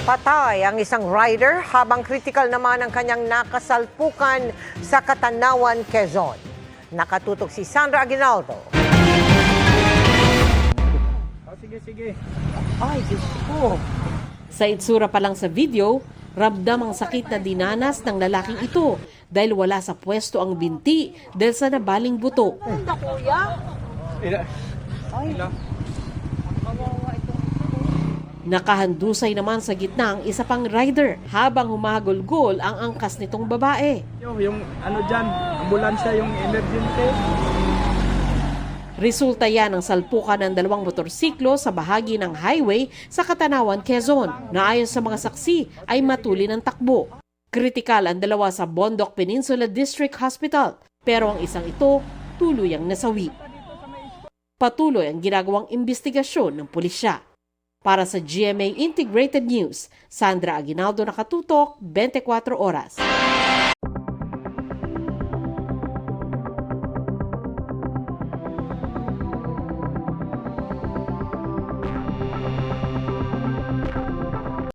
Patay ang isang rider habang kritikal naman ang kanyang nakasalpukan sa Catanawan, Quezon. Nakatutok si Sandra Aguinaldo. Sige. Ay, Diyos ko. Sa itsura pa lang sa video, ramdam ang sakit na dinanas ng lalaking ito dahil wala sa pwesto ang binti dahil sa nabaling buto. Nakahandusay naman sa gitna ang isa pang rider habang humahagulgol ang angkas nitong babae. Yung ano dyan, ambulansya, yung emergency. Resulta yan ng salpukan ng dalawang motorsiklo sa bahagi ng highway sa Catanawan, Quezon, na ayon sa mga saksi ay matuli ng takbo. Kritikal ang dalawa sa Bondoc Peninsula District Hospital, pero ang isang ito tuluyang nasawi. Patuloy ang ginagawang investigasyon ng pulisya. Para sa GMA Integrated News, Sandra Aguinaldo, nakatutok, 24 oras.